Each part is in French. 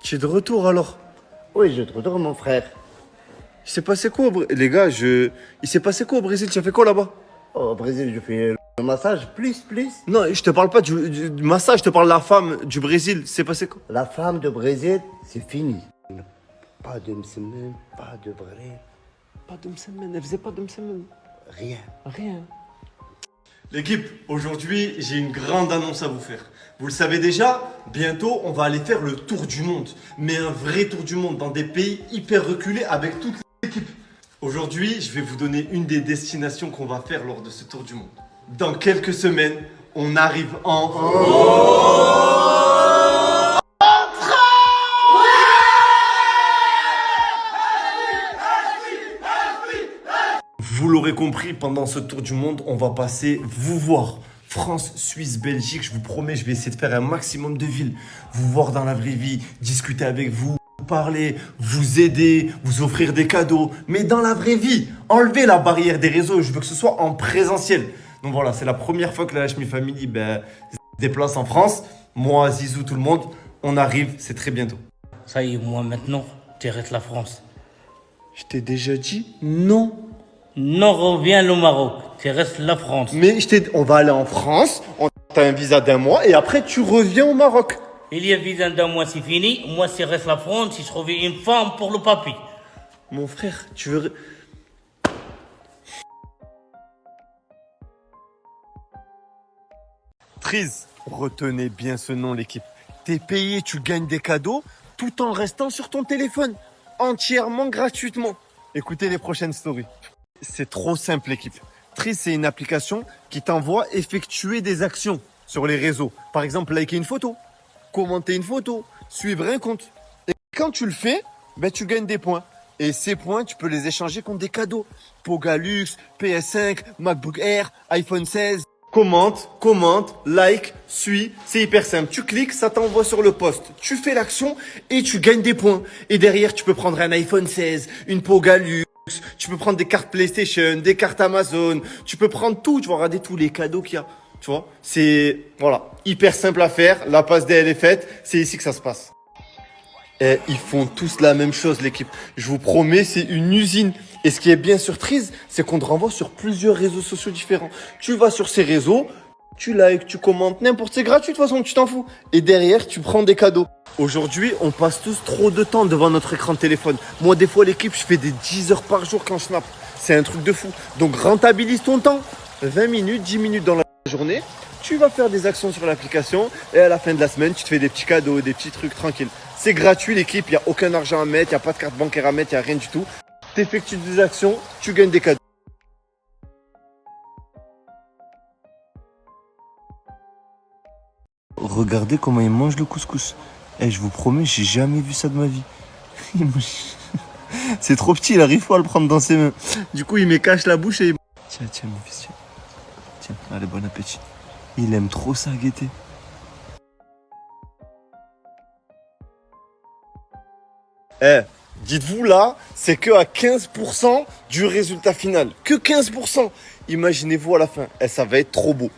Tu es de retour alors? Oui, je te retourne, mon frère. Il s'est passé quoi Les gars, il s'est passé quoi au Brésil? Tu as fait quoi là-bas? Au Brésil, je fais le massage, plus. Non, je te parle pas du massage, je te parle de la femme du Brésil. C'est passé quoi? La femme de Brésil, c'est fini. Pas de semaine, pas de vrai, Pas de semaine, elle faisait pas de semaine. rien. Rien. L'équipe, aujourd'hui, j'ai une grande annonce à vous faire. Vous le savez déjà, bientôt, on va aller faire le tour du monde. Mais un vrai tour du monde dans des pays hyper reculés avec toute l'équipe. Aujourd'hui, je vais vous donner une des destinations qu'on va faire lors de ce tour du monde. Dans quelques semaines, on arrive en... Vous l'aurez compris, pendant ce tour du monde, on va passer vous voir. France, Suisse, Belgique, je vous promets, je vais essayer de faire un maximum de villes. Vous voir dans la vraie vie, discuter avec vous, parler, vous aider, vous offrir des cadeaux. Mais dans la vraie vie, enlever la barrière des réseaux, je veux que ce soit en présentiel. Donc voilà, c'est la première fois que la Hashmi Family se déplace en France. Moi, Zizou, tout le monde, on arrive, c'est très bientôt. Ça y est, moi maintenant, tu restes la France. Je t'ai déjà dit non. Non, reviens le Maroc, tu restes la France. Mais on va aller en France, on a un visa d'un mois et après tu reviens au Maroc. Il y a visa d'un mois, c'est fini. Moi, si reste la France, si je trouve une femme pour le papy. Mon frère, tu veux... Triz, retenez bien ce nom l'équipe. T'es payé, tu gagnes des cadeaux tout en restant sur ton téléphone. Entièrement gratuitement. Écoutez les prochaines stories. C'est trop simple l'équipe. Triz, c'est une application qui t'envoie effectuer des actions sur les réseaux. Par exemple, liker une photo, commenter une photo, suivre un compte. Et quand tu le fais, tu gagnes des points. Et ces points, tu peux les échanger contre des cadeaux. Pogalux, PS5, MacBook Air, iPhone 16. Commente, like, suis, c'est hyper simple. Tu cliques, ça t'envoie sur le post. Tu fais l'action et tu gagnes des points. Et derrière, tu peux prendre un iPhone 16, une Pogalux, tu peux prendre des cartes PlayStation, des cartes Amazon, tu peux prendre tout, tu vas regarder tous les cadeaux qu'il y a. Tu vois, c'est voilà, hyper simple à faire. La passe D, elle est faite. C'est ici que ça se passe. Et ils font tous la même chose, l'équipe. Je vous promets, c'est une usine. Et ce qui est bien sur Triz, c'est qu'on te renvoie sur plusieurs réseaux sociaux différents. Tu vas sur ces réseaux, tu likes, tu commentes, n'importe, c'est gratuit de toute façon, tu t'en fous. Et derrière, tu prends des cadeaux. Aujourd'hui, on passe tous trop de temps devant notre écran de téléphone. Moi, des fois, l'équipe, je fais des 10 heures par jour quand je snap. C'est un truc de fou. Donc, rentabilise ton temps. 20 minutes, 10 minutes dans la journée. Tu vas faire des actions sur l'application. Et à la fin de la semaine, tu te fais des petits cadeaux, des petits trucs tranquilles. C'est gratuit, l'équipe. Il n'y a aucun argent à mettre. Il n'y a pas de carte bancaire à mettre. Il n'y a rien du tout. Tu effectues des actions, tu gagnes des cadeaux. Regardez comment il mange le couscous. Je vous promets, j'ai jamais vu ça de ma vie. C'est trop petit, il arrive pas à le prendre dans ses mains. Du coup, il me cache la bouche et il... Tiens, mon fils, tiens. Allez, bon appétit. Il aime trop ça, Gaieté. Dites-vous là, c'est que à 15% du résultat final. Que 15%. Imaginez-vous à la fin. Ça va être trop beau.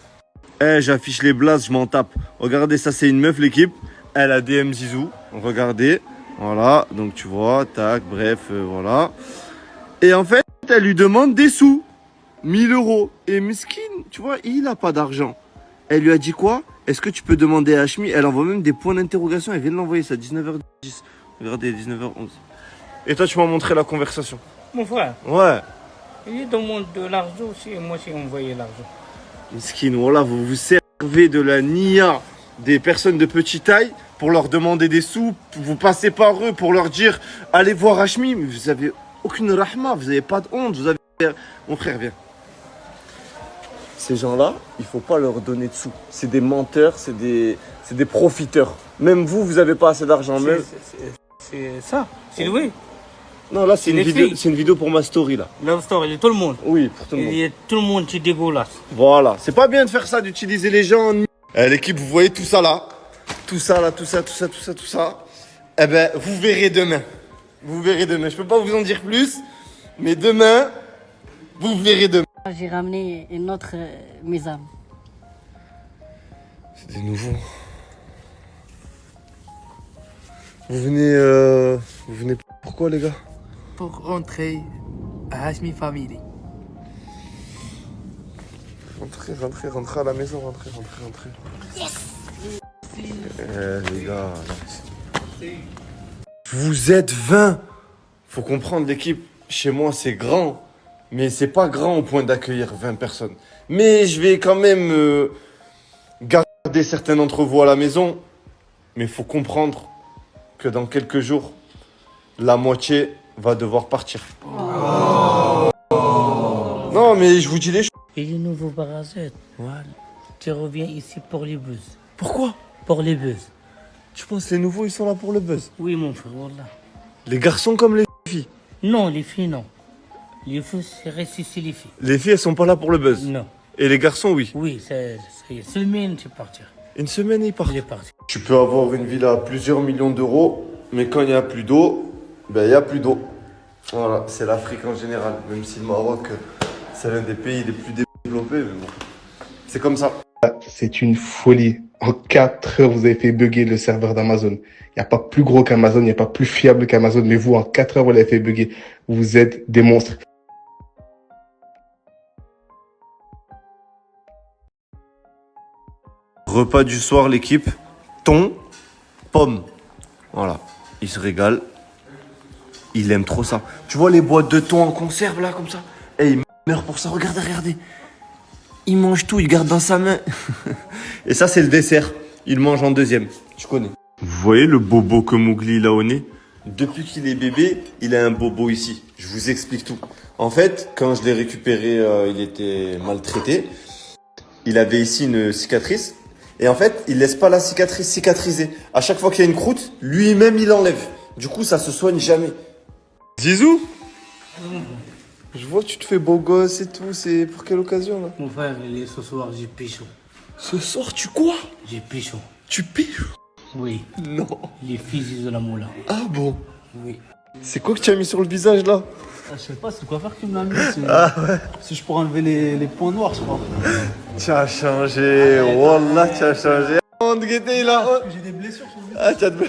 J'affiche les blazes, je m'en tape. Regardez, ça c'est une meuf l'équipe. Elle a DM Zizou. Regardez. Voilà, donc tu vois, tac, bref, voilà. Et en fait, elle lui demande des sous. 1000 euros. Et Miskin, tu vois, il n'a pas d'argent. Elle lui a dit quoi? Est-ce que tu peux demander à Hashmi? Elle envoie même des points d'interrogation. Elle vient de l'envoyer, ça, 19h10. Regardez, 19h11. Et toi, tu m'as montré la conversation. Mon frère, Ouais. il demande de l'argent aussi, et moi j'ai envoyé l'argent. Miskin, voilà, vous vous servez de la nia des personnes de petite taille pour leur demander des sous. Vous passez par eux pour leur dire allez voir Hashmi. Mais vous avez aucune rahma, vous n'avez pas de honte. Vous avez... Mon frère, viens. Ces gens-là, il faut pas leur donner de sous. C'est des menteurs, c'est des profiteurs. Même vous, vous n'avez pas assez d'argent. Même... C'est ça, c'est oui. Non, là, c'est une vidéo pour ma story, là. Love story, tout le monde. Oui, pour tout le monde. Il y a tout le monde qui est dégueulasse. Voilà, c'est pas bien de faire ça, d'utiliser les gens. L'équipe, vous voyez tout ça là, tout ça. Eh ben, vous verrez demain. Vous verrez demain. Je peux pas vous en dire plus, mais demain, vous verrez demain. J'ai ramené une autre mesame. C'est des nouveaux. Vous venez pourquoi les gars? Pour rentrer à Hashmi Family. Rentrez à la maison, rentrez. Les gars, vous êtes 20. Faut comprendre l'équipe, chez moi c'est grand, mais c'est pas grand au point d'accueillir 20 personnes. Mais je vais quand même garder certains d'entre vous à la maison, mais faut comprendre que dans quelques jours, la moitié va devoir partir. Non, mais je vous dis les choses. Et les nouveaux parasites. Voilà. Tu reviens ici pour les buzz. Pourquoi? Pour les buzz. Tu penses que les nouveaux, ils sont là pour le buzz? Oui, mon frère, voilà. Les garçons comme les filles? Non, les filles, non. Les filles, c'est resté ici, les filles. Les filles, elles sont pas là pour le buzz. Non. Et les garçons, oui. Oui, c'est semaine, tu partir. Une semaine, ils partent. Il est parti. Tu peux avoir une villa à plusieurs millions d'euros, mais quand il n'y a plus d'eau, ben il n'y a plus d'eau. Voilà, c'est l'Afrique en général, même si le Maroc, c'est l'un des pays les plus développés, mais bon, c'est comme ça. C'est une folie. En 4 heures, vous avez fait bugger le serveur d'Amazon. Il n'y a pas plus gros qu'Amazon, il n'y a pas plus fiable qu'Amazon, mais vous, en 4 heures, vous l'avez fait bugger. Vous êtes des monstres. Repas du soir, l'équipe, thon, pomme. Voilà, il se régale. Il aime trop ça. Tu vois les boîtes de thon en conserve là, comme ça? Et il meurt pour ça, regardez. Il mange tout, il garde dans sa main. Et ça, c'est le dessert. Il mange en deuxième. Tu connais. Vous voyez le bobo que Mowgli il a au nez? Depuis qu'il est bébé, il a un bobo ici. Je vous explique tout. En fait, quand je l'ai récupéré, il était maltraité. Il avait ici une cicatrice. Et en fait, il laisse pas la cicatrice cicatriser. À chaque fois qu'il y a une croûte, lui-même, il enlève. Du coup, ça se soigne jamais. Zizou? Je vois que tu te fais beau gosse et tout. C'est pour quelle occasion, là? Mon frère, ce soir, j'ai pichon. Ce soir, tu quoi? J'ai pichon. Tu piches? Oui. Non. Les fusils de la moula. Ah bon? Oui. C'est quoi que tu as mis sur le visage, là? Je sais pas, c'est quoi faire qui me l'a mis. C'est juste pour enlever les points noirs, je crois. Tu as changé. Wallah, tu as changé. On te guettait, là. J'ai des blessures sur le visage. Ah, tu as de...